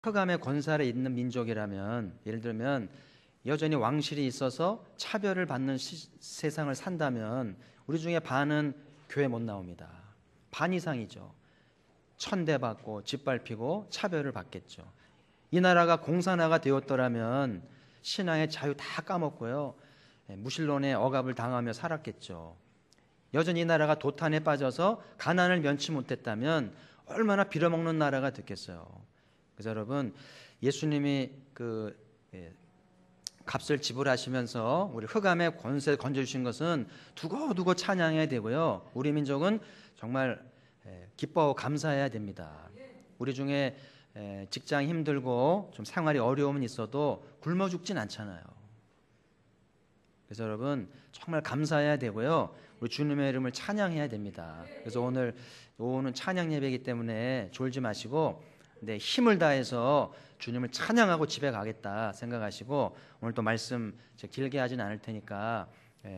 흑암의 권세 있는 민족이라면, 예를 들면 여전히 왕실이 있어서 차별을 받는 세상을 산다면 우리 중에 반은 교회 못 나옵니다. 반 이상이죠. 천대받고 짓밟히고 차별을 받겠죠. 이 나라가 공산화가 되었더라면 신앙의 자유 다 까먹고요, 무신론의 억압을 당하며 살았겠죠. 여전히 이 나라가 도탄에 빠져서 가난을 면치 못했다면 얼마나 빌어먹는 나라가 됐겠어요. 그래서 여러분, 예수님이 값을 지불하시면서 우리 흑암의 권세 건져주신 것은 두고두고 찬양해야 되고요, 우리 민족은 정말 기뻐하고 감사해야 됩니다. 우리 중에 직장이 힘들고 좀 생활이 어려움은 있어도 굶어 죽진 않잖아요. 그래서 여러분, 정말 감사해야 되고요, 우리 주님의 이름을 찬양해야 됩니다. 그래서 오늘 오후는 찬양 예배이기 때문에 졸지 마시고 힘을 다해서 주님을 찬양하고 집에 가겠다 생각하시고, 오늘 또 말씀 길게 하진 않을 테니까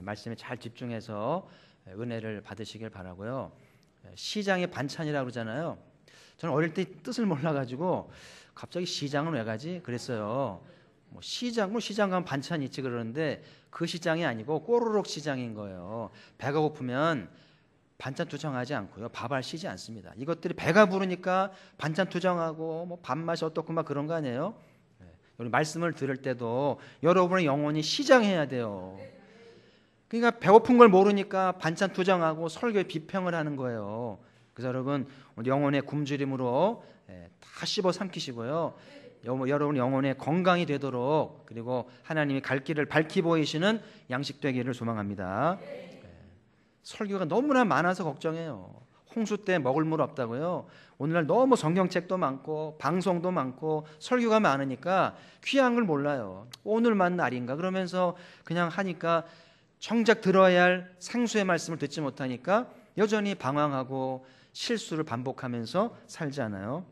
말씀에 잘 집중해서 은혜를 받으시길 바라고요. 시장의 반찬이라고 그러잖아요. 저는 어릴 때 뜻을 몰라가지고 갑자기 시장은 왜 가지? 그랬어요. 시장 가면 반찬이 있지 그러는데 그 시장이 아니고 꼬르륵 시장인 거예요. 배가 고프면 반찬 투정하지 않고요, 밥알 쉬지 않습니다. 이것들이 배가 부르니까 반찬 투정하고 밥맛이 어떻고 막 그런 거 아니에요? 우리 말씀을 들을 때도 여러분의 영혼이 시장해야 돼요. 그러니까 배고픈 걸 모르니까 반찬 투정하고 설교에 비평을 하는 거예요. 그래서 여러분, 우리 영혼의 굶주림으로 다 씹어 삼키시고요, 여러분 영혼의 건강이 되도록, 그리고 하나님이 갈 길을 밝히 보이시는 양식 되기를 소망합니다. 설교가 너무나 많아서 걱정해요. 홍수 때 먹을 물 없다고요. 오늘날 너무 성경책도 많고 방송도 많고 설교가 많으니까 귀한 걸 몰라요. 오늘만 날인가 그러면서 그냥 하니까 정작 들어야 할 생수의 말씀을 듣지 못하니까 여전히 방황하고 실수를 반복하면서 살지 않아요.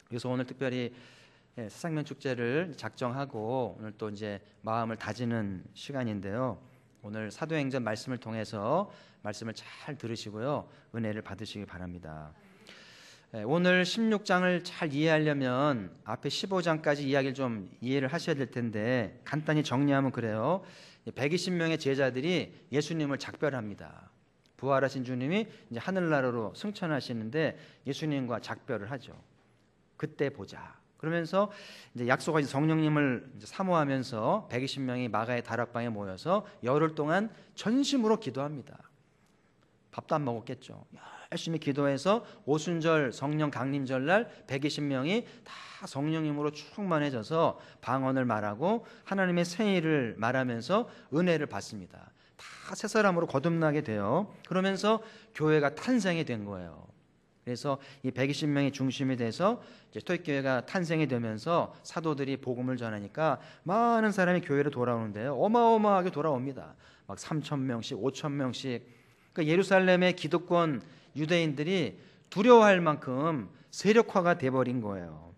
그래서 오늘 특별히 사상면 축제를 작정하고 오늘 또 이제 마음을 다지는 시간인데요, 오늘 사도행전 말씀을 통해서 말씀을 잘 들으시고요, 은혜를 받으시기 바랍니다. 오늘 16장을 잘 이해하려면 앞에 15장까지 이야기를 좀 이해를 하셔야 될 텐데, 간단히 정리하면 그래요. 120명의 제자들이 예수님을 작별합니다. 부활하신 주님이 이제 하늘나라로 승천하시는데 예수님과 작별을 하죠. 그때 보자. 그러면서 이제 약속하신 성령님을 사모하면서 120명이 마가의 다락방에 모여서 열흘 동안 전심으로 기도합니다. 밥도 안 먹었겠죠. 열심히 기도해서 오순절 성령 강림절 날 120명이 다 성령님으로 충만해져서 방언을 말하고 하나님의 생일을 말하면서 은혜를 받습니다. 다 새 사람으로 거듭나게 돼요. 그러면서 교회가 탄생이 된 거예요. 그래서 이 120명이 중심이 돼서 이제 토익교회가 탄생이 되면서 사도들이 복음을 전하니까 많은 사람이 교회로 돌아오는데요, 어마어마하게 돌아옵니다. 막 3,000명씩 5,000명씩. 그러니까 예루살렘의 기득권 유대인들이 두려워할 만큼 세력화가 돼버린 거예요.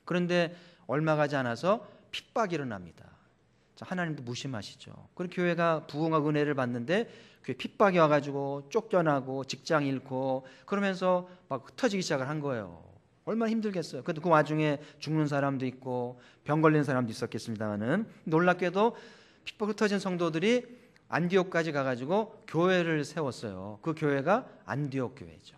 그런데 얼마 가지 않아서 핍박이 일어납니다. 하나님도 무심하시죠. 그리고 교회가 부흥하고 은혜를 받는데 교회 핍박이 와가지고 쫓겨나고 직장 잃고 그러면서 막 흩어지기 시작을 한 거예요. 얼마나 힘들겠어요. 그래도 그 와중에 죽는 사람도 있고 병 걸린 사람도 있었겠습니다만은, 놀랍게도 핍박 흩어진 성도들이 안디옥까지 가가지고 교회를 세웠어요. 그 교회가 안디옥 교회죠.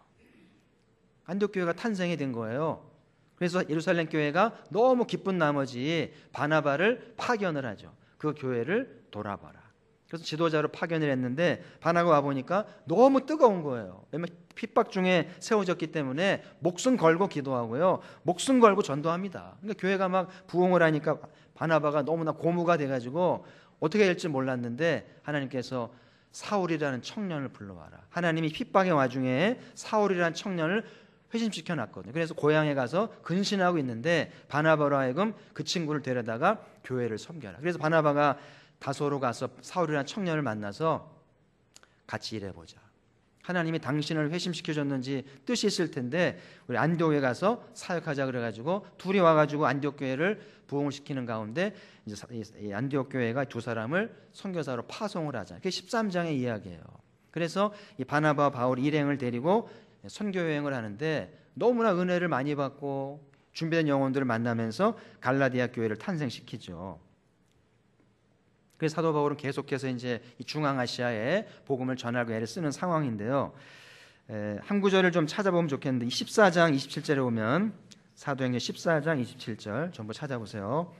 안디옥 교회가 탄생이 된 거예요. 그래서 예루살렘 교회가 너무 기쁜 나머지 바나바를 파견을 하죠. 그 교회를 돌아봐라. 그래서 지도자로 파견을 했는데 바나가 와보니까 너무 뜨거운 거예요. 왜냐하면 핍박 중에 세워졌기 때문에 목숨 걸고 기도하고요, 목숨 걸고 전도합니다. 그러니까 교회가 막 부흥을 하니까 바나바가 너무나 고무가 돼가지고 어떻게 될지 몰랐는데 하나님께서 사울이라는 청년을 불러와라. 하나님이 핍박의 와중에 사울이라는 청년을 회심시켜 놨거든요. 그래서 고향에 가서 근신하고 있는데 바나바로 하여금 그 친구를 데려다가 교회를 섬겨라. 그래서 바나바가 다소로 가서 사울이라는 청년을 만나서 같이 일해보자. 하나님이 당신을 회심시켜줬는지 뜻이 있을 텐데 우리 안디옥에 가서 사역하자 그래가지고 둘이 와가지고 안디옥 교회를 부흥을 시키는 가운데 이제 이 안디옥 교회가 두 사람을 선교사로 파송을 하자. 그게 13장의 이야기예요. 그래서 이 바나바와 바울이 일행을 데리고 선교 여행을 하는데 너무나 은혜를 많이 받고 준비된 영혼들을 만나면서 갈라디아 교회를 탄생시키죠. 그래서 사도 바울은 계속해서 이제 이 중앙아시아에 복음을 전하고 애를 쓰는 상황인데요. 한 구절을 좀 찾아보면 좋겠는데 14장 27절에 보면 사도행전 14장 27절 전부 찾아보세요.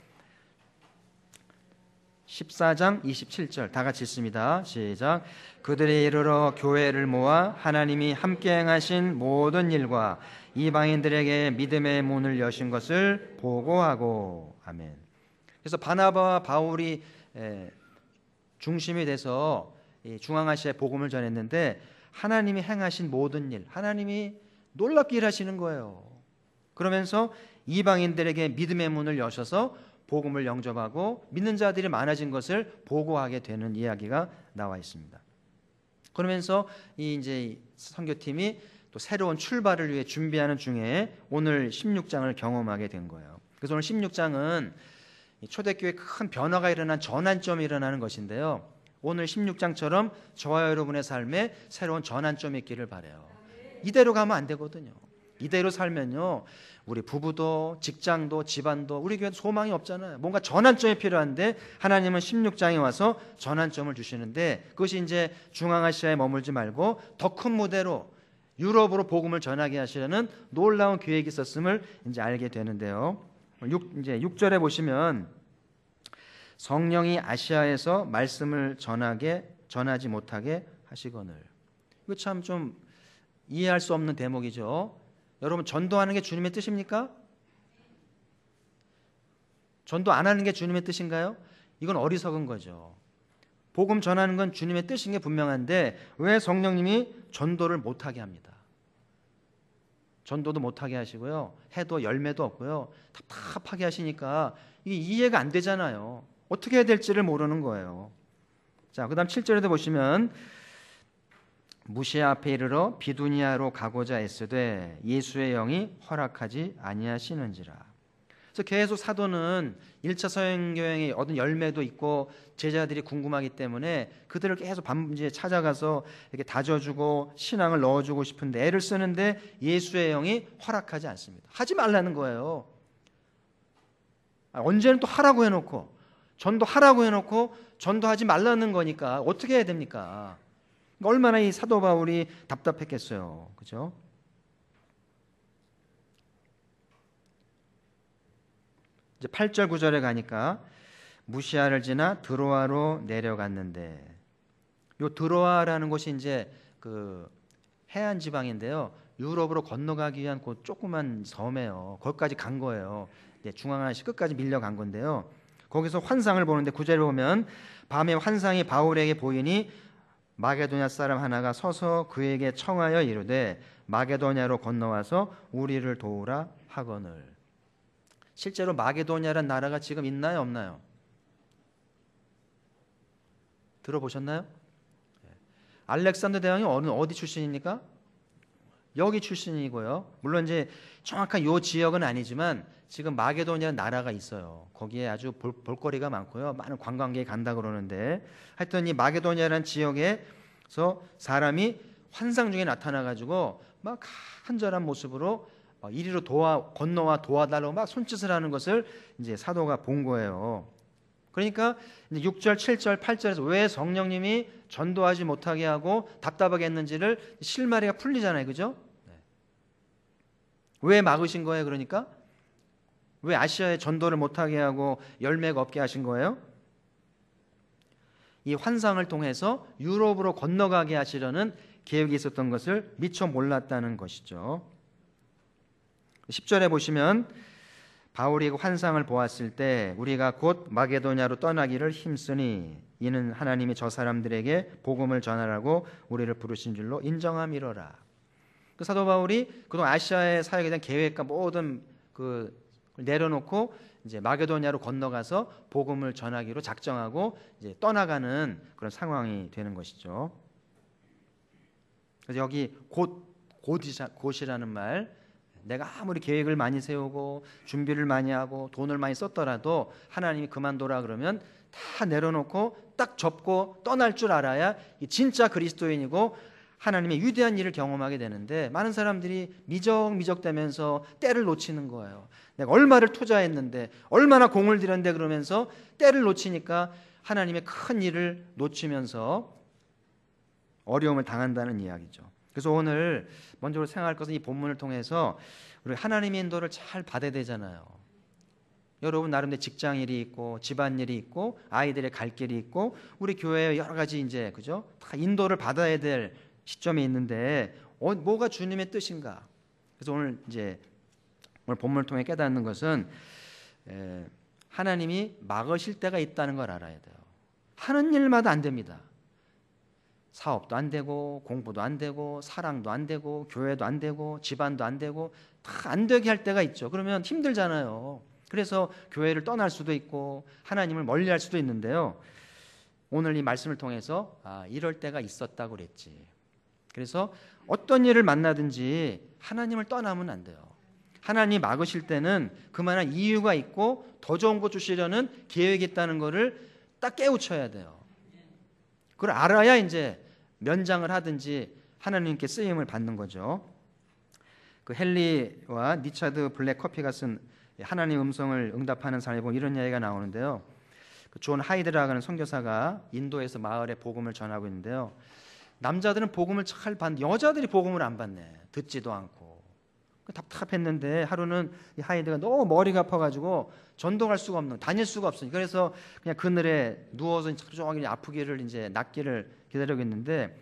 14장 27절 다 같이 읽습니다. 시작. 그들이 이르러 교회를 모아 하나님이 함께 행하신 모든 일과 이방인들에게 믿음의 문을 여신 것을 보고하고. 아멘. 그래서 바나바와 바울이 중심이 돼서 중앙아시아에 복음을 전했는데 하나님이 행하신 모든 일, 하나님이 놀랍게 일하시는 거예요. 그러면서 이방인들에게 믿음의 문을 여셔서 복음을 영접하고 믿는 자들이 많아진 것을 보고하게 되는 이야기가 나와 있습니다. 그러면서 이제 선교팀이 또 새로운 출발을 위해 준비하는 중에 오늘 16장을 경험하게 된 거예요. 그래서 오늘 16장은 초대교회에 큰 변화가 일어난 전환점이 일어나는 것인데요. 오늘 16장처럼 저와 여러분의 삶에 새로운 전환점이 있기를 바라요. 이대로 가면 안 되거든요. 이대로 살면요, 우리 부부도 직장도 집안도 우리 교회도 소망이 없잖아요. 뭔가 전환점이 필요한데 하나님은 16장에 와서 전환점을 주시는데 그것이 이제 중앙아시아에 머물지 말고 더 큰 무대로 유럽으로 복음을 전하게 하시려는 놀라운 계획이 있었음을 이제 알게 되는데요. 이제 6절에 보시면 성령이 아시아에서 말씀을 전하지 못하게 하시거늘. 이거 참 좀 이해할 수 없는 대목이죠. 여러분, 전도하는 게 주님의 뜻입니까? 전도 안 하는 게 주님의 뜻인가요? 이건 어리석은 거죠. 복음 전하는 건 주님의 뜻인 게 분명한데 왜 성령님이 전도를 못하게 합니다. 전도도 못하게 하시고요, 해도 열매도 없고요, 답답하게 하시니까 이게 이해가 안 되잖아요. 어떻게 해야 될지를 모르는 거예요. 자, 그 다음 7절에도 보시면 무시아 앞에 이르러 비두니아로 가고자 애쓰되 예수의 영이 허락하지 아니하시는지라. 그래서 계속 사도는 1차 서행여행에 얻은 열매도 있고 제자들이 궁금하기 때문에 그들을 계속 밤낮에 찾아가서 이렇게 다져주고 신앙을 넣어주고 싶은데 애를 쓰는데 예수의 영이 허락하지 않습니다. 하지 말라는 거예요. 언제는 또 하라고 해놓고 전도하라고 해놓고 전도하지 말라는 거니까 어떻게 해야 됩니까? 얼마나 이 사도 바울이 답답했겠어요. 그죠? 이제 8절 9절에 가니까 무시아를 지나 드로아로 내려갔는데, 요 드로아라는 곳이 이제 그 해안 지방인데요. 유럽으로 건너가기 위한 그 조그만 섬이에요. 거기까지 간 거예요. 중앙아시아 끝까지 밀려간 건데요. 거기서 환상을 보는데 9절에 보면 밤에 환상이 바울에게 보이니 마게도냐 사람 하나가 서서 그에게 청하여 이르되 마게도냐로 건너와서 우리를 도우라 하거늘. 실제로 마게도냐라는 나라가 지금 있나요, 없나요? 들어보셨나요? 알렉산더 대왕이 어디 출신입니까? 여기 출신이고요. 물론 이제 정확한 요 지역은 아니지만 지금 마게도냐라는 나라가 있어요. 거기에 아주 볼거리가 많고요, 많은 관광객이 간다 그러는데, 하여튼 이 마게도냐라는 지역에서 사람이 환상 중에 나타나가지고 막 간절한 모습으로 이리로 건너와 도와달라고 막 손짓을 하는 것을 이제 사도가 본 거예요. 그러니까 6절, 7절, 8절에서 왜 성령님이 전도하지 못하게 하고 답답하게 했는지를 실마리가 풀리잖아요. 그죠? 왜 막으신 거예요? 그러니까 왜 아시아에 전도를 못하게 하고 열매가 없게 하신 거예요? 이 환상을 통해서 유럽으로 건너가게 하시려는 계획이 있었던 것을 미처 몰랐다는 것이죠. 10절에 보시면 바울이 환상을 보았을 때 우리가 곧 마게도냐로 떠나기를 힘쓰니 이는 하나님이 저 사람들에게 복음을 전하라고 우리를 부르신 줄로 인정함이로라. 그 사도 바울이 그동안 아시아의 사역에 대한 계획과 모든 내려놓고 이제 마게도냐로 건너가서 복음을 전하기로 작정하고 이제 떠나가는 그런 상황이 되는 것이죠. 그래서 여기 곧이라는 말, 내가 아무리 계획을 많이 세우고 준비를 많이 하고 돈을 많이 썼더라도 하나님이 그만둬라 그러면 다 내려놓고 딱 접고 떠날 줄 알아야 진짜 그리스도인이고 하나님의 위대한 일을 경험하게 되는데 많은 사람들이 미적미적대면서 때를 놓치는 거예요. 내가 얼마를 투자했는데 얼마나 공을 들였는데 그러면서 때를 놓치니까 하나님의 큰 일을 놓치면서 어려움을 당한다는 이야기죠. 그래서 오늘 먼저 생각할 것은 이 본문을 통해서 우리 하나님의 인도를 잘 받아야 되잖아요. 여러분 나름대로 직장일이 있고 집안일이 있고 아이들의 갈 길이 있고 우리 교회에 여러 가지 이제 그죠? 다 인도를 받아야 될 시점이 있는데 뭐가 주님의 뜻인가? 그래서 오늘 본문을 통해 깨닫는 것은 하나님이 막으실 때가 있다는 걸 알아야 돼요. 하는 일마다 안 됩니다. 사업도 안 되고 공부도 안 되고 사랑도 안 되고 교회도 안 되고 집안도 안 되고 다 안 되게 할 때가 있죠. 그러면 힘들잖아요. 그래서 교회를 떠날 수도 있고 하나님을 멀리할 수도 있는데요. 오늘 이 말씀을 통해서 이럴 때가 있었다고 그랬지. 그래서 어떤 일을 만나든지 하나님을 떠나면 안 돼요. 하나님이 막으실 때는 그만한 이유가 있고 더 좋은 거 주시려는 계획이 있다는 것을 딱 깨우쳐야 돼요. 그걸 알아야 이제 면장을 하든지 하나님께 쓰임을 받는 거죠. 그 헨리와 리차드 블랙 커피가 쓴 하나님 음성을 응답하는 사람에 보면 이런 이야기가 나오는데요. 그 존 하이드라고 하는 선교사가 인도에서 마을에 복음을 전하고 있는데요. 남자들은 복음을 잘 받는데 여자들이 복음을 안 받네. 듣지도 않고. 답답했는데 하루는 이 하이드가 너무 머리가 아파가지고 전도 갈 수가 없는, 다닐 수가 없으니까 그래서 그냥 그늘에 누워서 종일 아프기를 이제 낫기를 기다리고 있는데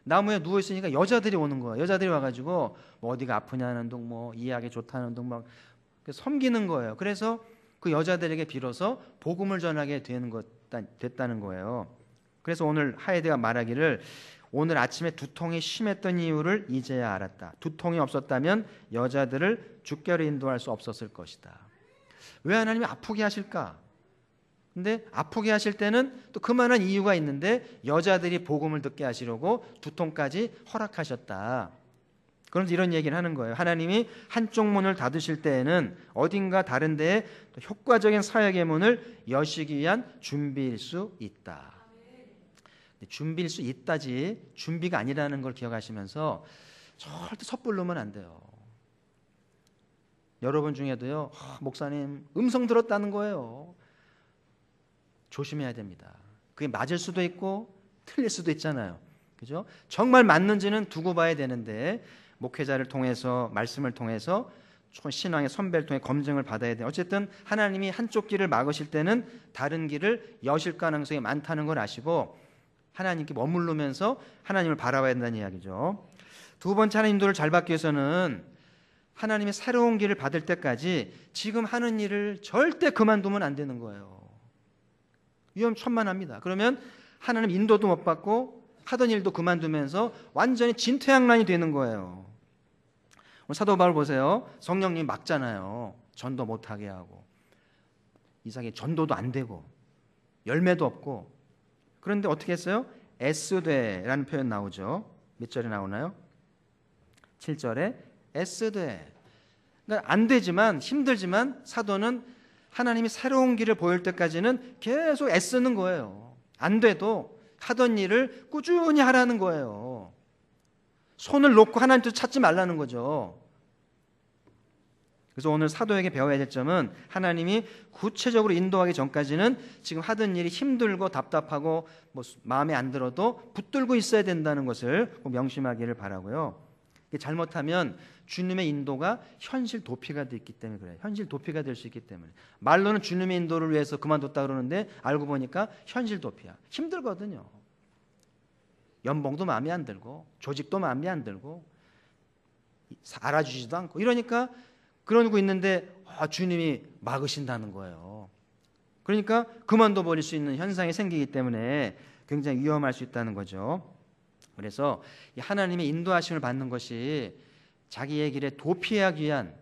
나무에 누워 있으니까 여자들이 오는 거예요. 여자들이 와가지고 뭐 어디가 아프냐는 둥, 뭐 이해하기 좋다는 둥 막 섬기는 거예요. 그래서 그 여자들에게 빌어서 복음을 전하게 됐다는 거예요. 그래서 오늘 하이드가 말하기를 오늘 아침에 두통이 심했던 이유를 이제야 알았다. 두통이 없었다면 여자들을 주께로 인도할 수 없었을 것이다. 왜 하나님이 아프게 하실까? 근데 아프게 하실 때는 또 그만한 이유가 있는데 여자들이 복음을 듣게 하시려고 두통까지 허락하셨다. 그런데 이런 얘기를 하는 거예요. 하나님이 한쪽 문을 닫으실 때에는 어딘가 다른 데에 효과적인 사역의 문을 여시기 위한 준비일 수 있다. 준비일 수 있다지 준비가 아니라는 걸 기억하시면서 절대 섣불르면 안 돼요. 여러분 중에도요, 목사님 음성 들었다는 거예요. 조심해야 됩니다. 그게 맞을 수도 있고 틀릴 수도 있잖아요. 그죠? 정말 맞는지는 두고 봐야 되는데 목회자를 통해서 말씀을 통해서 신앙의 선배를 통해 검증을 받아야 돼요. 어쨌든 하나님이 한쪽 길을 막으실 때는 다른 길을 여실 가능성이 많다는 걸 아시고 하나님께 머무르면서 하나님을 바라봐야 된다는 이야기죠. 두 번째 하나님 인도를 잘 받기 위해서는 하나님의 새로운 길을 받을 때까지 지금 하는 일을 절대 그만두면 안 되는 거예요. 위험천만합니다. 그러면 하나님 인도도 못 받고 하던 일도 그만두면서 완전히 진퇴양난이 되는 거예요. 오늘 사도 바울 보세요. 성령님이 막잖아요. 전도 못하게 하고 이상하게 전도도 안 되고 열매도 없고. 그런데 어떻게 했어요? 애쓰되라는 표현 나오죠. 몇 절에 나오나요? 7절에 애쓰되. 그러니까 안 되지만 힘들지만 사도는 하나님이 새로운 길을 보일 때까지는 계속 애쓰는 거예요. 안 돼도 하던 일을 꾸준히 하라는 거예요. 손을 놓고 하나님 뜻 찾지 말라는 거죠. 그래서 오늘 사도에게 배워야 될 점은 하나님이 구체적으로 인도하기 전까지는 지금 하던 일이 힘들고 답답하고 뭐 마음에 안 들어도 붙들고 있어야 된다는 것을 꼭 명심하기를 바라고요. 잘못하면 주님의 인도가 현실 도피가 됐기 때문에 그래요. 현실 도피가 될 수 있기 때문에. 말로는 주님의 인도를 위해서 그만뒀다 그러는데 알고 보니까 현실 도피야. 힘들거든요. 연봉도 마음에 안 들고 조직도 마음에 안 들고 알아주지도 않고 이러니까 그러고 있는데 주님이 막으신다는 거예요. 그러니까 그만둬 버릴 수 있는 현상이 생기기 때문에 굉장히 위험할 수 있다는 거죠. 그래서 하나님의 인도하심을 받는 것이 자기의 길에 도피하기 위한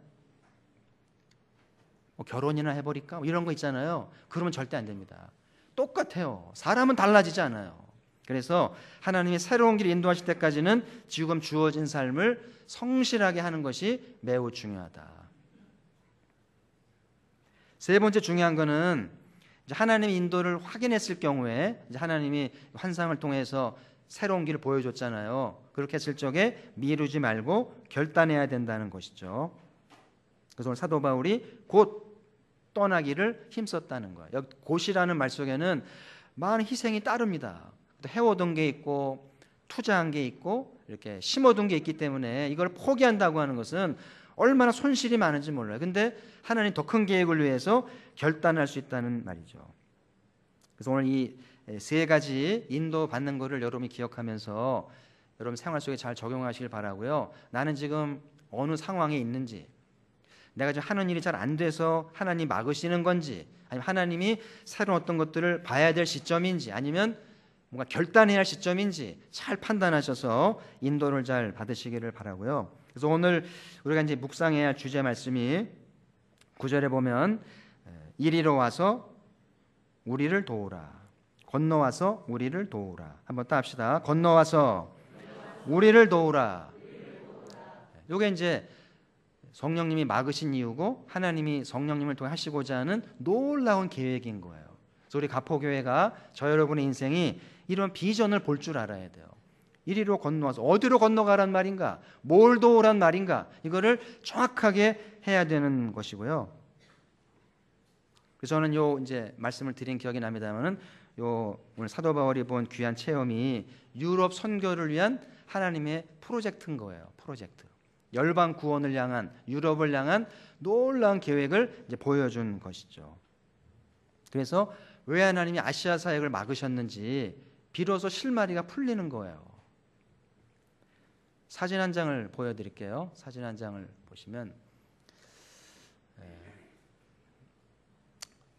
뭐 결혼이나 해버릴까? 이런 거 있잖아요. 그러면 절대 안 됩니다. 똑같아요. 사람은 달라지지 않아요. 그래서 하나님이 새로운 길을 인도하실 때까지는 지금 주어진 삶을 성실하게 하는 것이 매우 중요하다. 세 번째 중요한 거는 이제 하나님의 인도를 확인했을 경우에 이제 하나님이 환상을 통해서 새로운 길을 보여줬잖아요. 그렇게 했을 적에 미루지 말고 결단해야 된다는 것이죠. 그래서 오늘 사도 바울이 곧 떠나기를 힘썼다는 거예요. 여기 곧이라는 말 속에는 많은 희생이 따릅니다. 해오던 게 있고 투자한 게 있고 이렇게 심어둔 게 있기 때문에 이걸 포기한다고 하는 것은 얼마나 손실이 많은지 몰라요. 근데 하나님 더 큰 계획을 위해서 결단할 수 있다는 말이죠. 그래서 오늘 이 세 가지 인도받는 것을 여러분이 기억하면서 여러분 생활 속에 잘 적용하시길 바라고요. 나는 지금 어느 상황에 있는지, 내가 지금 하는 일이 잘 안 돼서 하나님 막으시는 건지, 아니면 하나님이 새로운 어떤 것들을 봐야 될 시점인지, 아니면 뭔가 결단해야 할 시점인지 잘 판단하셔서 인도를 잘 받으시기를 바라고요. 그래서 오늘 우리가 이제 묵상해야 할 주제 말씀이 9절에 보면 이리로 와서 우리를 도우라, 건너와서 우리를 도우라. 한번 따합시다. 건너와서 우리를 도우라. 이게 이제 성령님이 막으신 이유고 하나님이 성령님을 통해 하시고자 하는 놀라운 계획인 거예요. 그래서 우리 가포교회가 저 여러분의 인생이 이런 비전을 볼 줄 알아야 돼요. 이리로 건너와서 어디로 건너가란 말인가, 뭘 도우란 말인가, 이거를 정확하게 해야 되는 것이고요. 그래서 저는 요 이제 말씀을 드린 기억이 납니다만은 요 오늘 사도 바울이 본 귀한 체험이 유럽 선교를 위한 하나님의 프로젝트인 거예요. 프로젝트. 열방 구원을 향한, 유럽을 향한 놀라운 계획을 이제 보여준 것이죠. 그래서 왜 하나님이 아시아 사역을 막으셨는지 비로소 실마리가 풀리는 거예요. 사진 한 장을 보여드릴게요. 사진 한 장을 보시면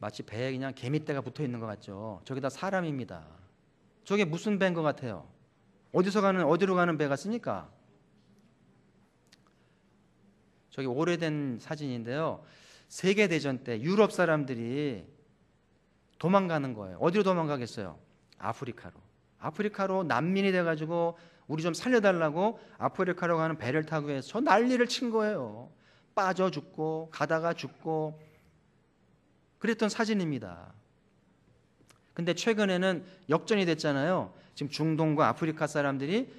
마치 배에 그냥 개미떼가 붙어 있는 것 같죠. 저게 다 사람입니다. 저게 무슨 배인 것 같아요? 어디로 가는 배 같습니까? 저기 오래된 사진인데요. 세계대전 때 유럽 사람들이 도망가는 거예요. 어디로 도망가겠어요? 아프리카로 난민이 돼가지고 우리 좀 살려달라고 아프리카로 가는 배를 타고 해서 저 난리를 친 거예요. 빠져 죽고 가다가 죽고 그랬던 사진입니다. 근데 최근에는 역전이 됐잖아요. 지금 중동과 아프리카 사람들이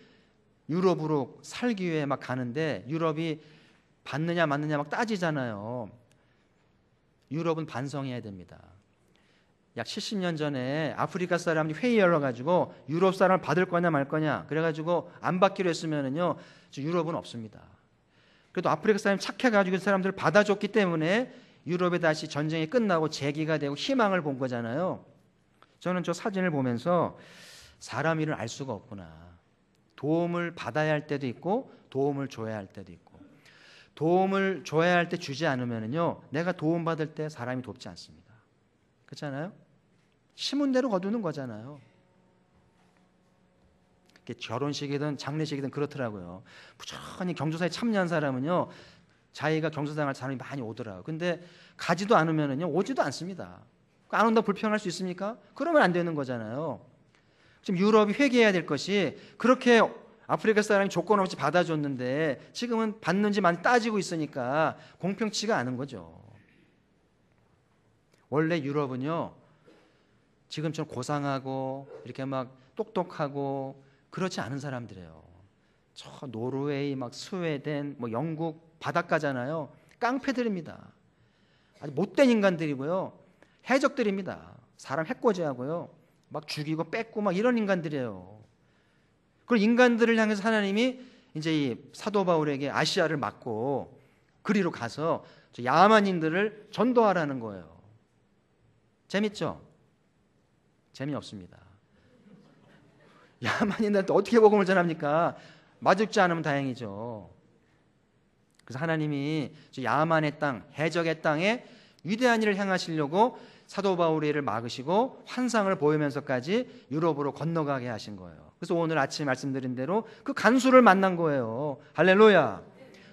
유럽으로 살기 위해 막 가는데 유럽이 받느냐 맞느냐 막 따지잖아요. 유럽은 반성해야 됩니다. 약 70년 전에 아프리카 사람이 회의 열어가지고 유럽 사람을 받을 거냐 말 거냐 그래가지고 안 받기로 했으면은요 유럽은 없습니다. 그래도 아프리카 사람이 착해가지고 그 사람들을 받아줬기 때문에 유럽에 다시 전쟁이 끝나고 재기가 되고 희망을 본 거잖아요. 저는 저 사진을 보면서 사람 일을 알 수가 없구나. 도움을 받아야 할 때도 있고 도움을 줘야 할 때도 있고, 도움을 줘야 할 때 주지 않으면요 내가 도움받을 때 사람이 돕지 않습니다. 그렇잖아요? 심은 대로 거두는 거잖아요. 결혼식이든 장례식이든 그렇더라고요. 부지런히 경조사에 참여한 사람은요 자기가 경조당할 사람이 많이 오더라고요. 근데 가지도 않으면은요 오지도 않습니다. 안 온다고 불평할 수 있습니까? 그러면 안 되는 거잖아요. 지금 유럽이 회개해야 될 것이, 그렇게 아프리카 사람이 조건 없이 받아줬는데 지금은 받는지 많이 따지고 있으니까 공평치가 않은 거죠. 원래 유럽은요 지금처럼 고상하고 이렇게 막 똑똑하고 그렇지 않은 사람들이에요. 저 노르웨이, 막 스웨덴, 뭐 영국 바닷가잖아요. 깡패들입니다. 아주 못된 인간들이고요. 해적들입니다. 사람 해코지하고요. 막 죽이고 뺏고 막 이런 인간들이에요. 그런 인간들을 향해서 하나님이 이제 이 사도 바울에게 아시아를 맡고 그리로 가서 저 야만인들을 전도하라는 거예요. 재밌죠? 재미없습니다. 야만인들한테 어떻게 복음을 전합니까? 맞지 않으면 다행이죠. 그래서 하나님이 야만의 땅, 해적의 땅에 위대한 일을 행하시려고 사도 바울을 막으시고 환상을 보이면서까지 유럽으로 건너가게 하신 거예요. 그래서 오늘 아침 말씀드린 대로 그 간수를 만난 거예요. 할렐루야.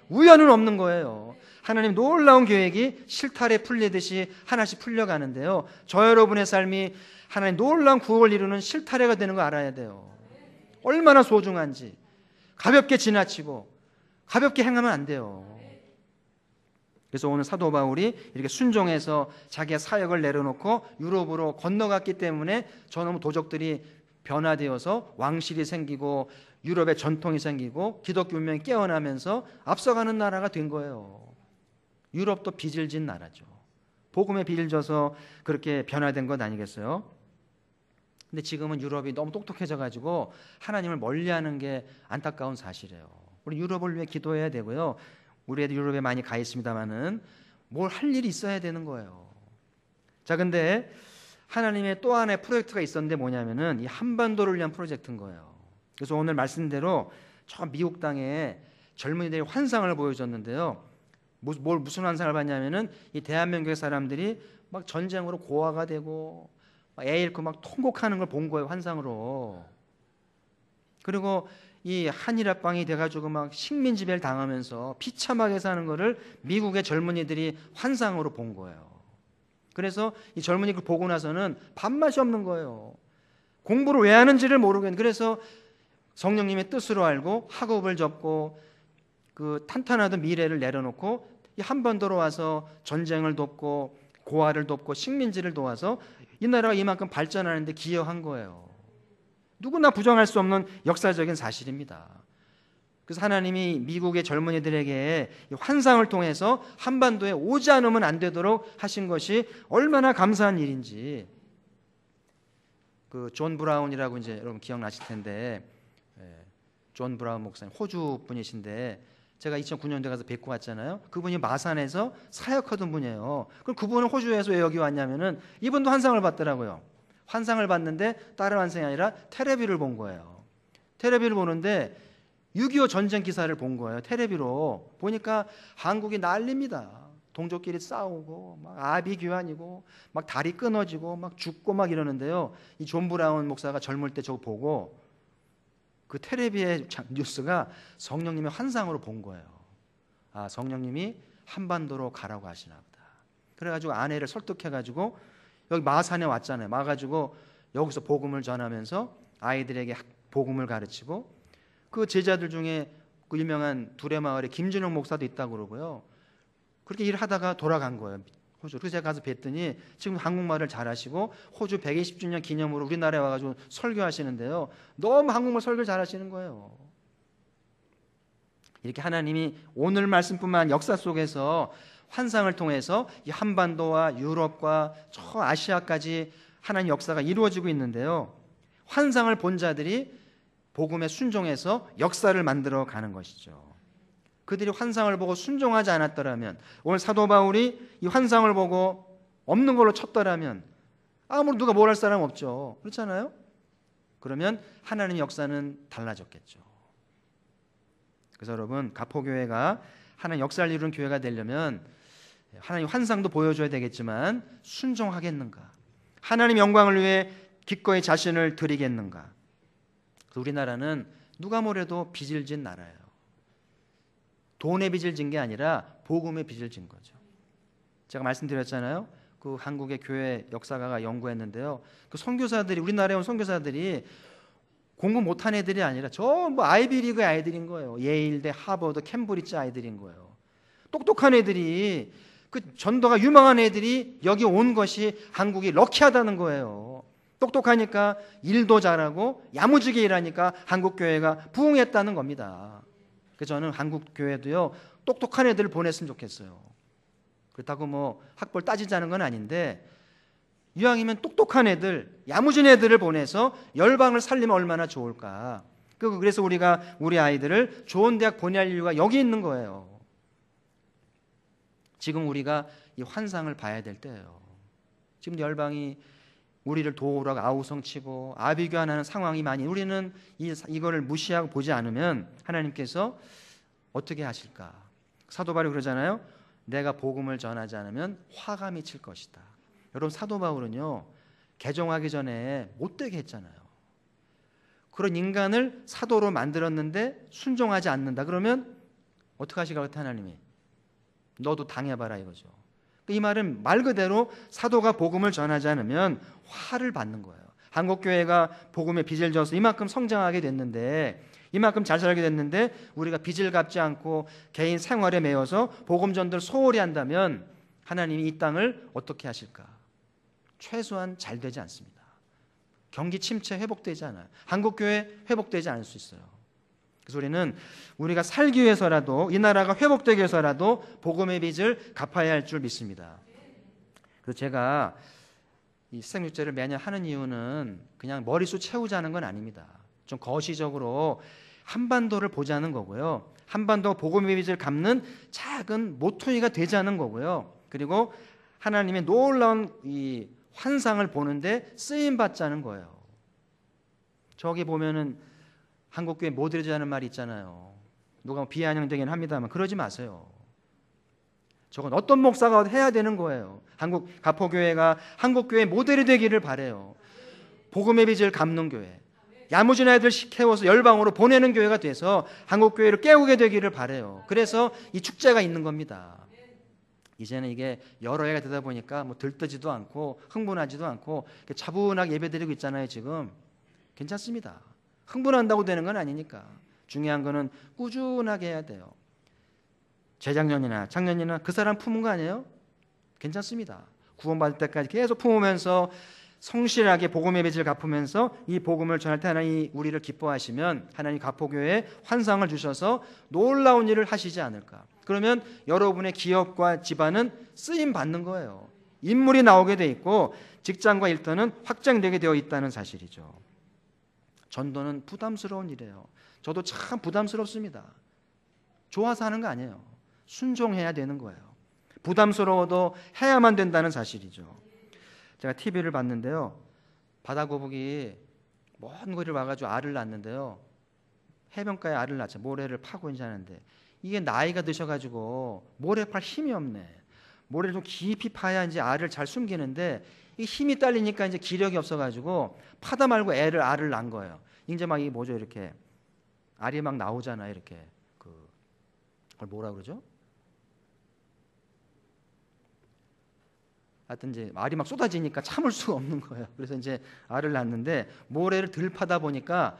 우연은 없는 거예요. 하나님 놀라운 계획이 실타래 풀리듯이 하나씩 풀려가는데요. 저 여러분의 삶이 하나님 놀라운 구원을 이루는 실타래가 되는 거 알아야 돼요. 얼마나 소중한지. 가볍게 지나치고 가볍게 행하면 안 돼요. 그래서 오늘 사도 바울이 이렇게 순종해서 자기의 사역을 내려놓고 유럽으로 건너갔기 때문에 저놈 도적들이 변화되어서 왕실이 생기고 유럽의 전통이 생기고 기독교 문명이 깨어나면서 앞서가는 나라가 된 거예요. 유럽도 빚을 진 나라죠. 복음에 빚을 져서 그렇게 변화된 것 아니겠어요? 근데 지금은 유럽이 너무 똑똑해져 가지고 하나님을 멀리하는 게 안타까운 사실이에요. 우리 유럽을 위해 기도해야 되고요. 우리 애들 유럽에 많이 가 있습니다만은 뭘 할 일이 있어야 되는 거예요. 자, 근데 하나님의 또 하나의 프로젝트가 있었는데 뭐냐면은 이 한반도를 위한 프로젝트인 거예요. 그래서 오늘 말씀대로 저 미국 땅에 젊은이들이 환상을 보여줬는데요. 무슨 환상을 봤냐면은 이 대한민국의 사람들이 막 전쟁으로 고아가 되고 애 잃고 막 통곡하는 걸 본 거예요, 환상으로. 그리고 이 한일 합방이 돼가지고 막 식민지배를 당하면서 비참하게 사는 거를 미국의 젊은이들이 환상으로 본 거예요. 그래서 이 젊은이를 보고 나서는 밥맛이 없는 거예요. 공부를 왜 하는지를 모르겠는. 그래서 성령님의 뜻으로 알고 학업을 접고 그 탄탄하던 미래를 내려놓고 이 한반도로 와서 전쟁을 돕고 고아를 돕고 식민지를 도와서 이 나라가 이만큼 발전하는데 기여한 거예요. 누구나 부정할 수 없는 역사적인 사실입니다. 그래서 하나님이 미국의 젊은이들에게 환상을 통해서 한반도에 오지 않으면 안 되도록 하신 것이 얼마나 감사한 일인지. 그 존 브라운이라고 이제 여러분 기억나실 텐데, 존 브라운 목사님 호주 분이신데 제가 2009년도에 가서 뵙고 왔잖아요. 그분이 마산에서 사역하던 분이에요. 그럼 그분은 호주에서 왜 여기 왔냐면은 이분도 환상을 봤더라고요. 환상을 봤는데 다른 환상이 아니라 테레비를 본 거예요. 테레비를 보는데 6.25 전쟁 기사를 본 거예요. 테레비로 보니까 한국이 난립니다. 동족끼리 싸우고 막 아비규환이고 막 다리 끊어지고 막 죽고 막 이러는데요. 이 존 브라운 목사가 젊을 때 저거 보고 그 테레비의 뉴스가 성령님의 환상으로 본 거예요. 아, 성령님이 한반도로 가라고 하시나 보다. 그래가지고 아내를 설득해가지고 여기 마산에 왔잖아요. 와가지고 여기서 복음을 전하면서 아이들에게 복음을 가르치고 그 제자들 중에 그 유명한 두레마을의 김준영 목사도 있다고 그러고요. 그렇게 일하다가 돌아간 거예요. 호주. 그래서 제가 가서 뵀더니 지금 한국말을 잘하시고 호주 120주년 기념으로 우리나라에 와가지고 설교하시는데요. 너무 한국말 설교 잘하시는 거예요. 이렇게 하나님이 오늘 말씀뿐만 역사 속에서 환상을 통해서 이 한반도와 유럽과 저 아시아까지 하나님 역사가 이루어지고 있는데요. 환상을 본 자들이 복음에 순종해서 역사를 만들어 가는 것이죠. 그들이 환상을 보고 순종하지 않았더라면, 오늘 사도 바울이 이 환상을 보고 없는 걸로 쳤더라면 아무리 누가 뭘 할 사람 없죠. 그렇잖아요? 그러면 하나님의 역사는 달라졌겠죠. 그래서 여러분, 가포교회가 하나님 역사를 이루는 교회가 되려면 하나님 환상도 보여줘야 되겠지만 순종하겠는가? 하나님 영광을 위해 기꺼이 자신을 드리겠는가? 우리나라는 누가 뭐래도 빚을 진 나라예요. 돈의 빚을 진 게 아니라 복음의 빚을 진 거죠. 제가 말씀드렸잖아요. 그 한국의 교회 역사가가 연구했는데요. 그 선교사들이, 우리나라에 온 선교사들이 공부 못한 애들이 아니라 저 뭐 아이비리그의 아이들인 거예요. 예일대, 하버드, 캠브리지 아이들인 거예요. 똑똑한 애들이, 그 전도가 유망한 애들이 여기 온 것이 한국이 럭키하다는 거예요. 똑똑하니까 일도 잘하고 야무지게 일하니까 한국 교회가 부흥했다는 겁니다. 그래서 저는 한국 교회도요, 똑똑한 애들을 보냈으면 좋겠어요. 그렇다고 뭐 학벌 따지자는 건 아닌데, 이왕이면 똑똑한 애들, 야무진 애들을 보내서 열방을 살리면 얼마나 좋을까. 그래서 우리가 우리 아이들을 좋은 대학 보낼 이유가 여기 있는 거예요. 지금 우리가 이 환상을 봐야 될 때예요. 지금 열방이 우리를 도우라고 아우성치고 아비규환하는 상황이 많이, 우리는 이거를 무시하고 보지 않으면 하나님께서 어떻게 하실까? 사도 바울이 그러잖아요. 내가 복음을 전하지 않으면 화가 미칠 것이다. 여러분, 사도 바울은요, 개종하기 전에 못되게 했잖아요. 그런 인간을 사도로 만들었는데 순종하지 않는다. 그러면 어떻게 하시라고 했다, 하나님이? 너도 당해봐라 이거죠. 이 말은 말 그대로 사도가 복음을 전하지 않으면 화를 받는 거예요. 한국교회가 복음에 빚을 져서 이만큼 성장하게 됐는데, 이만큼 잘 살게 됐는데 우리가 빚을 갚지 않고 개인 생활에 매여서 복음 전도를 소홀히 한다면 하나님이 이 땅을 어떻게 하실까? 최소한 잘 되지 않습니다. 경기 침체 회복되지 않아요. 한국교회 회복되지 않을 수 있어요. 그래서 우리가 살기 위해서라도, 이 나라가 회복되기 위해서라도 복음의 빚을 갚아야 할 줄 믿습니다. 그래서 제가 이 생육제를 매년 하는 이유는 그냥 머릿수 채우자는 건 아닙니다. 좀 거시적으로 한반도를 보자는 거고요. 한반도 복음의 빚을 갚는 작은 모퉁이가 되자는 거고요. 그리고 하나님의 놀라운 이 환상을 보는데 쓰임 받자는 거예요. 저기 보면은 한국교회 모델이라는 말이 있잖아요. 누가 비아냥되긴 합니다만 그러지 마세요. 저건 어떤 목사가 해야 되는 거예요. 한국 가포교회가 한국교회 모델이 되기를 바래요. 복음의 빚을 갚는 교회, 야무진 애들 키워서 열방으로 보내는 교회가 돼서 한국교회를 깨우게 되기를 바래요. 그래서 이 축제가 있는 겁니다. 이제는 이게 여러 해가 되다 보니까 뭐 들뜨지도 않고 흥분하지도 않고 차분하게 예배드리고 있잖아요. 지금 괜찮습니다. 흥분한다고 되는 건 아니니까. 중요한 거는 꾸준하게 해야 돼요. 재작년이나 작년이나 그 사람 품은 거 아니에요? 괜찮습니다. 구원받을 때까지 계속 품으면서 성실하게 복음의 빚을 갚으면서 이 복음을 전할 때 하나님 우리를 기뻐하시면 하나님 가포교회에 환상을 주셔서 놀라운 일을 하시지 않을까. 그러면 여러분의 기업과 집안은 쓰임 받는 거예요. 인물이 나오게 돼 있고 직장과 일터는 확장되게 되어 있다는 사실이죠. 전도는 부담스러운 일이에요. 저도 참 부담스럽습니다. 좋아서 하는 거 아니에요. 순종해야 되는 거예요. 부담스러워도 해야만 된다는 사실이죠. 제가 TV를 봤는데요. 바다거북이 먼 거리를 와가지고 알을 낳는데요. 해변가에 알을 낳죠. 모래를 파고 이제 하는데 이게 나이가 드셔가지고 모래 팔 힘이 없네. 모래를 좀 깊이 파야 이제 알을 잘 숨기는데 이 힘이 딸리니까 이제 기력이 없어가지고 파다 말고 알을 낳은 거예요. 이제 막 이게 뭐죠? 이렇게 알이 막 나오잖아요. 이렇게 그걸 뭐라 그러죠? 하여튼 이제 알이 막 쏟아지니까 참을 수가 없는 거예요. 그래서 이제 알을 낳는데 모래를 들 파다 보니까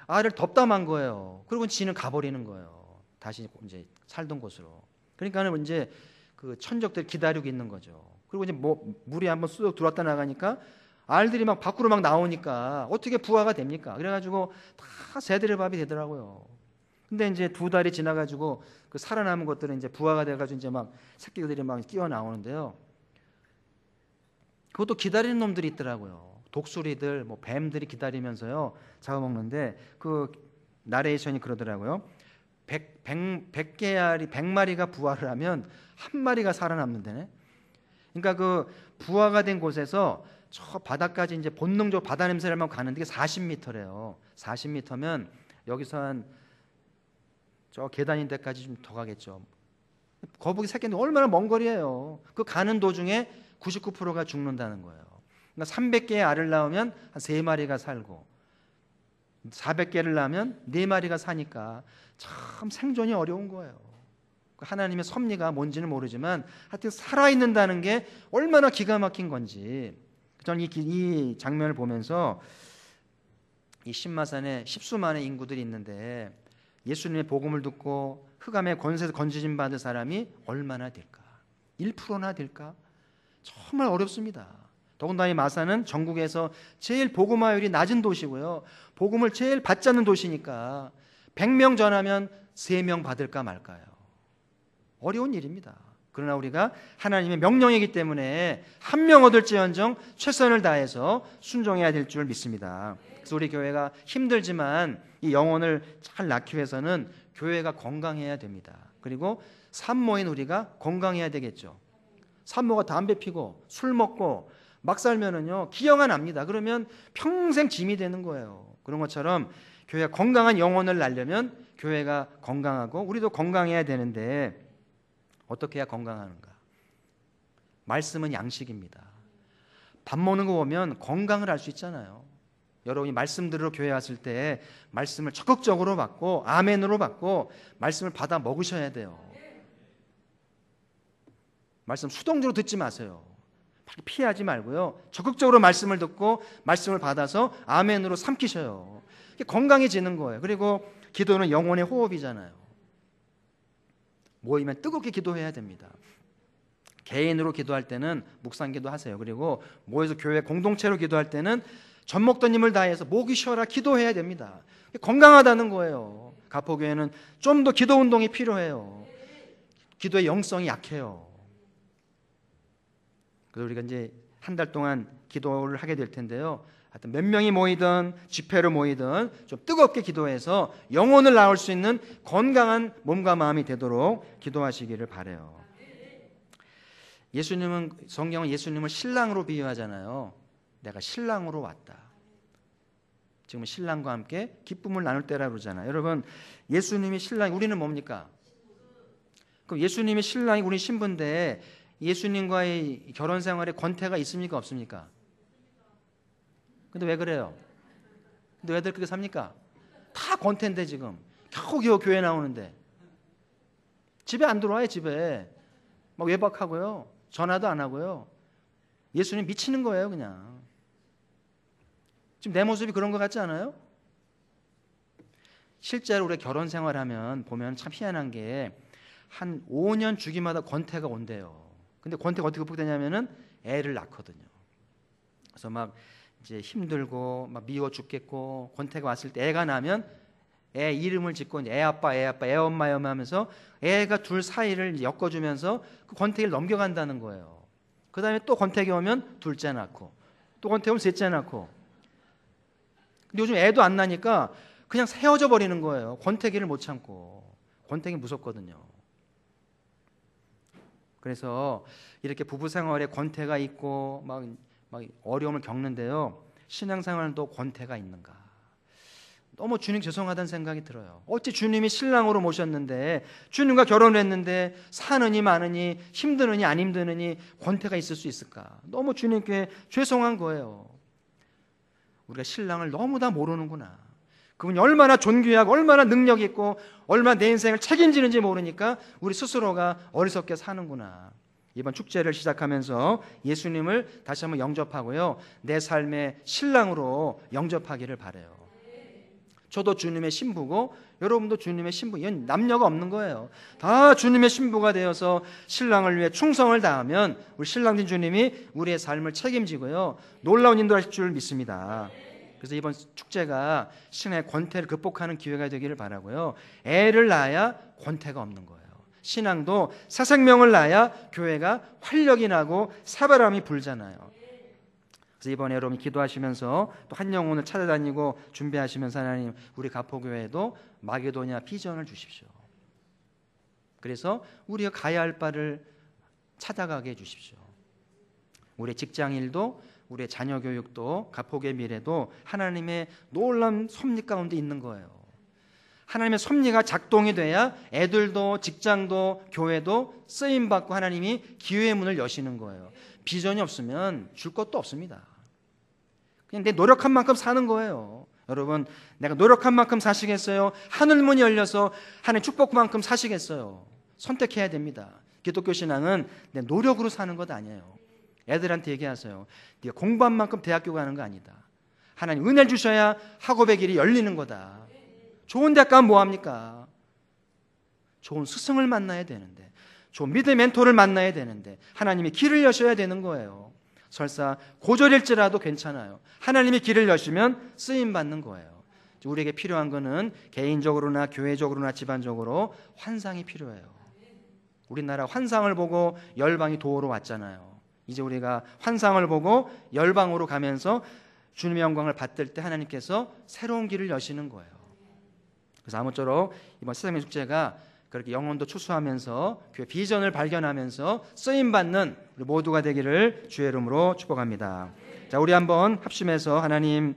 알을 덮다 만 거예요. 그리고 지는 가버리는 거예요. 다시 이제 살던 곳으로. 그러니까는 이제 그 천적들이 기다리고 있는 거죠. 그리고 이제 물이 한번 쑥 들어왔다 나가니까 알들이 막 밖으로 막 나오니까 어떻게 부화가 됩니까? 그래가지고 다 새들의 밥이 되더라고요. 근데 이제 2달이 지나가지고 그 살아남은 것들은 이제 부화가 돼가지고 이제 막 새끼들이 막 뛰어 나오는데요. 그것도 기다리는 놈들이 있더라고요. 독수리들, 뭐 뱀들이 기다리면서요 잡아먹는데 그 나레이션이 그러더라고요. 100개 알이 100마리가 부화를 하면 한 마리가 살아남는다네. 그러니까 그 부화가 된 곳에서 저 바다까지 이제 본능적으로 바다 냄새를 한번 가는데 이게 40m래요. 40m면 여기서 한 저 계단인 데까지 좀 더 가겠죠. 거북이 새끼인데 얼마나 먼 거리예요. 그 가는 도중에 99%가 죽는다는 거예요. 그러니까 300개의 알을 낳으면 한 3마리가 살고 400개를 낳으면 4마리가 사니까 참 생존이 어려운 거예요. 하나님의 섭리가 뭔지는 모르지만 하여튼 살아있는다는 게 얼마나 기가 막힌 건지 저는 이 장면을 보면서 이 신마산에 십수만의 인구들이 있는데 예수님의 복음을 듣고 흑암의 권세에서 건지심 받은 사람이 얼마나 될까? 1%나 될까? 정말 어렵습니다. 더군다나 이 마산은 전국에서 제일 복음화율이 낮은 도시고요. 복음을 제일 받지 않는 도시니까 100명 전하면 3명 받을까 말까요. 어려운 일입니다. 그러나 우리가 하나님의 명령이기 때문에 한 명 얻을지언정 최선을 다해서 순종해야 될 줄 믿습니다. 그래서 우리 교회가 힘들지만 이 영혼을 잘 낳기 위해서는 교회가 건강해야 됩니다. 그리고 산모인 우리가 건강해야 되겠죠. 산모가 담배 피고 술 먹고 막 살면은요 기형아 납니다. 그러면 평생 짐이 되는 거예요. 그런 것처럼 교회가 건강한 영혼을 낳으려면 교회가 건강하고 우리도 건강해야 되는데 어떻게 해야 건강하는가? 말씀은 양식입니다. 밥 먹는 거 보면 건강을 알 수 있잖아요. 여러분이 말씀 들으러 교회 왔을 때 말씀을 적극적으로 받고 아멘으로 받고 말씀을 받아 먹으셔야 돼요. 말씀 수동적으로 듣지 마세요. 피하지 말고요. 적극적으로 말씀을 듣고 말씀을 받아서 아멘으로 삼키셔요. 건강해지는 거예요. 그리고 기도는 영혼의 호흡이잖아요. 모이면 뜨겁게 기도해야 됩니다. 개인으로 기도할 때는 묵상기도 하세요. 그리고 모여서 교회 공동체로 기도할 때는 젖먹던 힘을 다해서 목이 쉬어라 기도해야 됩니다. 건강하다는 거예요. 가포교회는 좀 더 기도 운동이 필요해요. 기도의 영성이 약해요. 그래서 우리가 이제 한 달 동안 기도를 하게 될 텐데요. 하여튼 몇 명이 모이든 집회로 모이든 좀 뜨겁게 기도해서 영혼을 낳을 수 있는 건강한 몸과 마음이 되도록 기도하시기를 바라요. 예수님은, 성경은 예수님을 신랑으로 비유하잖아요. 내가 신랑으로 왔다. 지금 신랑과 함께 기쁨을 나눌 때라고 그러잖아요. 여러분, 예수님이 신랑이, 우리는 뭡니까? 그럼 예수님이 신랑이 우리 신부인데 예수님과의 결혼 생활에 권태가 있습니까? 없습니까? 근데 왜 그래요? 근데 왜들 그렇게 삽니까? 다 권태인데 지금 겨우겨우 교회 나오는데 집에 안 들어와요. 집에 막 외박하고요, 전화도 안 하고요. 예수님 미치는 거예요. 그냥 지금 내 모습이 그런 것 같지 않아요? 실제로 우리가 결혼 생활하면 보면 참 희한한 게 한 5년 주기마다 권태가 온대요. 근데 권태가 어떻게 극복되냐면은 애를 낳거든요. 그래서 막 이제 힘들고 막 미워 죽겠고 권태가 왔을 때 애가 나면 애 이름을 짓고 애 아빠, 애 엄마, 애 엄마 하면서 애가 둘 사이를 엮어주면서 그 권태기를 넘겨간다는 거예요. 그 다음에 또 권태기 오면 둘째 낳고 또 권태기 오면 셋째 낳고. 근데 요즘 애도 안 나니까 그냥 헤어져 버리는 거예요. 권태기를 못 참고. 권태기 무섭거든요. 그래서 이렇게 부부 생활에 권태가 있고 막 어려움을 겪는데요. 신앙생활도 권태가 있는가? 너무 주님 죄송하다는 생각이 들어요. 어찌 주님이 신랑으로 모셨는데 주님과 결혼을 했는데 사느니 마느니 힘드느니 안 힘드느니 권태가 있을 수 있을까? 너무 주님께 죄송한 거예요. 우리가 신랑을 너무 다 모르는구나. 그분이 얼마나 존귀하고 얼마나 능력 있고 얼마나 내 인생을 책임지는지 모르니까 우리 스스로가 어리석게 사는구나. 이번 축제를 시작하면서 예수님을 다시 한번 영접하고요, 내 삶의 신랑으로 영접하기를 바라요. 저도 주님의 신부고 여러분도 주님의 신부. 이건 남녀가 없는 거예요. 다 주님의 신부가 되어서 신랑을 위해 충성을 다하면 우리 신랑된 주님이 우리의 삶을 책임지고요, 놀라운 인도하실 줄 믿습니다. 그래서 이번 축제가 신앙의 권태를 극복하는 기회가 되기를 바라고요. 애를 낳아야 권태가 없는 거예요. 신앙도 새 생명을 낳아야 교회가 활력이 나고 새바람이 불잖아요. 그래서 이번에 여러분 기도하시면서 또 한 영혼을 찾아다니고 준비하시면서 하나님, 우리 가포교회에도 마게도냐 비전을 주십시오. 그래서 우리가 가야 할 바를 찾아가게 해주십시오. 우리의 직장일도 우리의 자녀 교육도 가포교회 미래도 하나님의 놀라운 섭리 가운데 있는 거예요. 하나님의 섭리가 작동이 돼야 애들도 직장도 교회도 쓰임받고 하나님이 기회의 문을 여시는 거예요. 비전이 없으면 줄 것도 없습니다. 그냥 내 노력한 만큼 사는 거예요. 여러분, 내가 노력한 만큼 사시겠어요? 하늘문이 열려서 하나님 축복만큼 사시겠어요? 선택해야 됩니다. 기독교 신앙은 내 노력으로 사는 것 아니에요. 애들한테 얘기하세요. 네가 공부한 만큼 대학교 가는 거 아니다. 하나님 은혜를 주셔야 학업의 길이 열리는 거다. 좋은 대학 가면 뭐합니까? 좋은 스승을 만나야 되는데, 좋은 믿음의 멘토를 만나야 되는데 하나님이 길을 여셔야 되는 거예요. 설사 고졸일지라도 괜찮아요. 하나님이 길을 여시면 쓰임받는 거예요. 우리에게 필요한 거는 개인적으로나 교회적으로나 집안적으로 환상이 필요해요. 우리나라 환상을 보고 열방이 도우러 왔잖아요. 이제 우리가 환상을 보고 열방으로 가면서 주님의 영광을 받들 때 하나님께서 새로운 길을 여시는 거예요. 그래서 아무쪼록 이번 새생명 축제가 그렇게 영혼도 추수하면서 교회 비전을 발견하면서 쓰임받는 우리 모두가 되기를 주의 이름으로 축복합니다. 자, 우리 한번 합심해서 하나님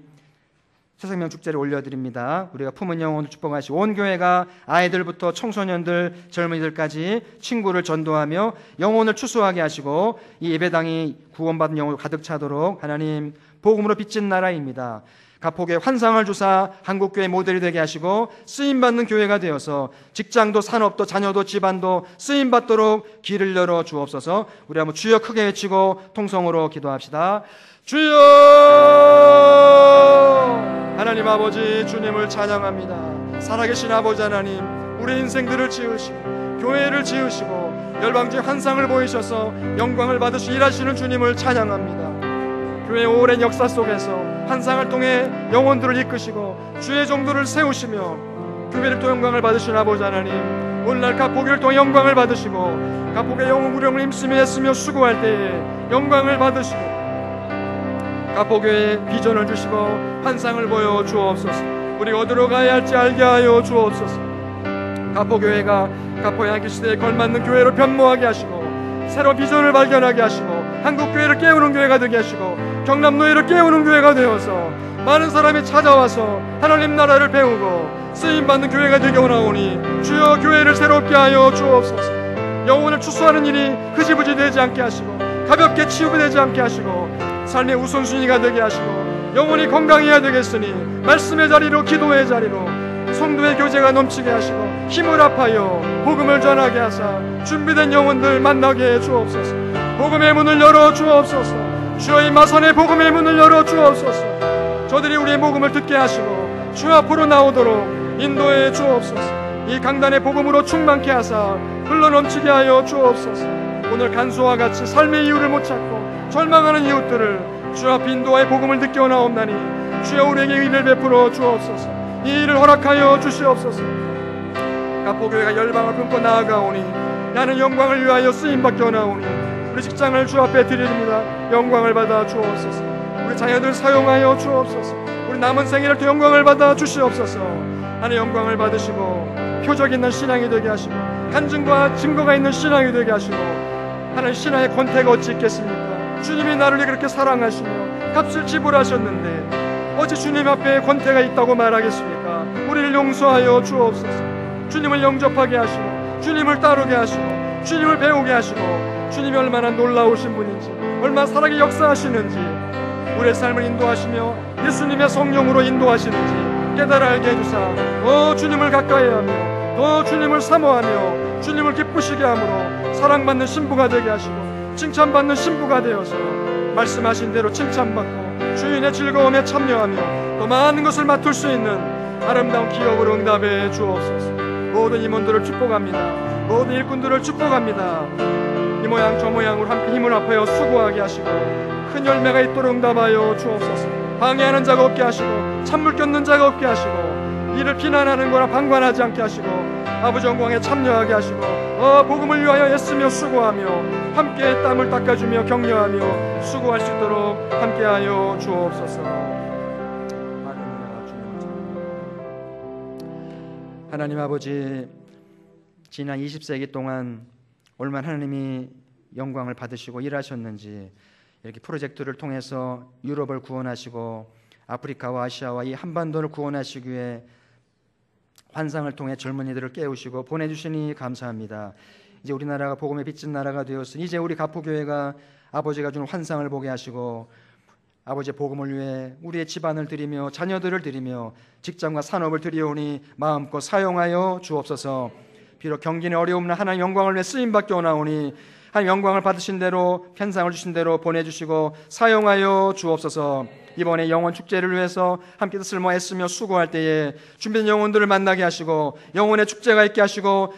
새생명 축제를 올려드립니다. 우리가 품은 영혼을 축복하시고 온 교회가 아이들부터 청소년들, 젊은이들까지 친구를 전도하며 영혼을 추수하게 하시고 이 예배당이 구원받은 영혼을 가득 차도록 하나님 복음으로 빚진 나라입니다. 가폭에 환상을 주사 한국교회 모델이 되게 하시고 쓰임받는 교회가 되어서 직장도 산업도 자녀도 집안도 쓰임받도록 길을 열어 주옵소서. 우리 한번 주여 크게 외치고 통성으로 기도합시다. 주여! 하나님 아버지, 주님을 찬양합니다. 살아계신 아버지 하나님, 우리 인생들을 지으시고 교회를 지으시고 열방지 환상을 보이셔서 영광을 받으시 일하시는 주님을 찬양합니다. 교회 오랜 역사 속에서 환상을 통해 영혼들을 이끄시고 주의 종들을 세우시며 교회를 또 영광을 받으신 아버지 하나님, 오늘날 갑보기를 통해 영광을 받으시고 갑보기의 영웅 구령을 힘쓰며 애쓰며 수고할 때에 영광을 받으시고 갑보교회에 비전을 주시고 환상을 보여 주옵소서. 우리가 어디로 가야 할지 알게 하여 주옵소서. 갑보교회가 갑보의 한기 시대에 걸맞는 교회로 변모하게 하시고 새로운 비전을 발견하게 하시고 한국교회를 깨우는 교회가 되게 하시고 경남노예를 깨우는 교회가 되어서 많은 사람이 찾아와서 하나님 나라를 배우고 쓰임받는 교회가 되게 원하오니 주여 교회를 새롭게 하여 주옵소서. 영혼을 추수하는 일이 흐지부지 되지 않게 하시고 가볍게 치유되지 않게 하시고 삶의 우선순위가 되게 하시고 영혼이 건강해야 되겠으니 말씀의 자리로 기도의 자리로 성도의 교제가 넘치게 하시고 힘을 합하여 복음을 전하게 하사 준비된 영혼들 만나게 해 주옵소서. 복음의 문을 열어 주옵소서. 주여 이 마산의 복음의 문을 열어 주옵소서. 저들이 우리의 복음을 듣게 하시고 주 앞으로 나오도록 인도해 주옵소서. 이 강단의 복음으로 충만케 하사 흘러넘치게 하여 주옵소서. 오늘 간수와 같이 삶의 이유를 못 찾고 절망하는 이웃들을 주 앞 인도와의 복음을 듣게 오나옵나니 주여 우리에게 의를 베풀어 주옵소서. 이 일을 허락하여 주시옵소서. 갑보교회가 열방을 품고 나아가오니 나는 영광을 위하여 쓰임받게 오나오니 우리 직장을 주 앞에 드립니다. 영광을 받아 주옵소서. 우리 자녀들 사용하여 주옵소서. 우리 남은 생애를 또 영광을 받아 주시옵소서. 하나님 영광을 받으시고 표적 있는 신앙이 되게 하시고 간증과 증거가 있는 신앙이 되게 하시고 하나님 신앙의 권태가 어찌 있겠습니까? 주님이 나를 그렇게 사랑하시며 값을 지불하셨는데 어찌 주님 앞에 권태가 있다고 말하겠습니까? 우리를 용서하여 주옵소서. 주님을 영접하게 하시고 주님을 따르게 하시고 주님을 배우게 하시고 주님이 얼마나 놀라우신 분인지 얼마나 살아계 역사하시는지 우리의 삶을 인도하시며 예수님의 성령으로 인도하시는지 깨달아 알게 해주사 더 주님을 가까이 하며 더 주님을 사모하며 주님을 기쁘시게 함으로 사랑받는 신부가 되게 하시고 칭찬받는 신부가 되어서 말씀하신 대로 칭찬받고 주인의 즐거움에 참여하며 더 많은 것을 맡을 수 있는 아름다운 기업으로 응답해 주옵소서. 모든 임원들을 축복합니다. 모든 일꾼들을 축복합니다. 이 모양 저 모양으로 함께 힘을 합하여 수고하게 하시고 큰 열매가 있도록 응답하여 주옵소서. 방해하는 자가 없게 하시고 찬물 껴는 자가 없게 하시고 이를 비난하는 거나 방관하지 않게 하시고 아버지 영광에 참여하게 하시고 복음을 위하여 애쓰며 수고하며 함께 땀을 닦아주며 격려하며 수고할 수 있도록 함께하여 주옵소서. 하나님 아버지, 지난 20세기 동안 얼마나 하나님이 영광을 받으시고 일하셨는지 이렇게 프로젝트를 통해서 유럽을 구원하시고 아프리카와 아시아와 이 한반도를 구원하시기 위해 환상을 통해 젊은이들을 깨우시고 보내주시니 감사합니다. 이제 우리나라가 복음의 빚진 나라가 되었으니 이제 우리 갑포교회가 아버지가 준 환상을 보게 하시고 아버지의 복음을 위해 우리의 집안을 드리며 자녀들을 드리며 직장과 산업을 드리오니 마음껏 사용하여 주옵소서. 비록 경기는 어려움나 하나님 영광을 위해 쓰임받게 오나오니 하나님 영광을 받으신 대로 편상을 주신 대로 보내주시고 사용하여 주옵소서. 이번에 영혼 축제를 위해서 함께 뜻을 모아 애쓰며 수고할 때에 준비된 영혼들을 만나게 하시고 영혼의 축제가 있게 하시고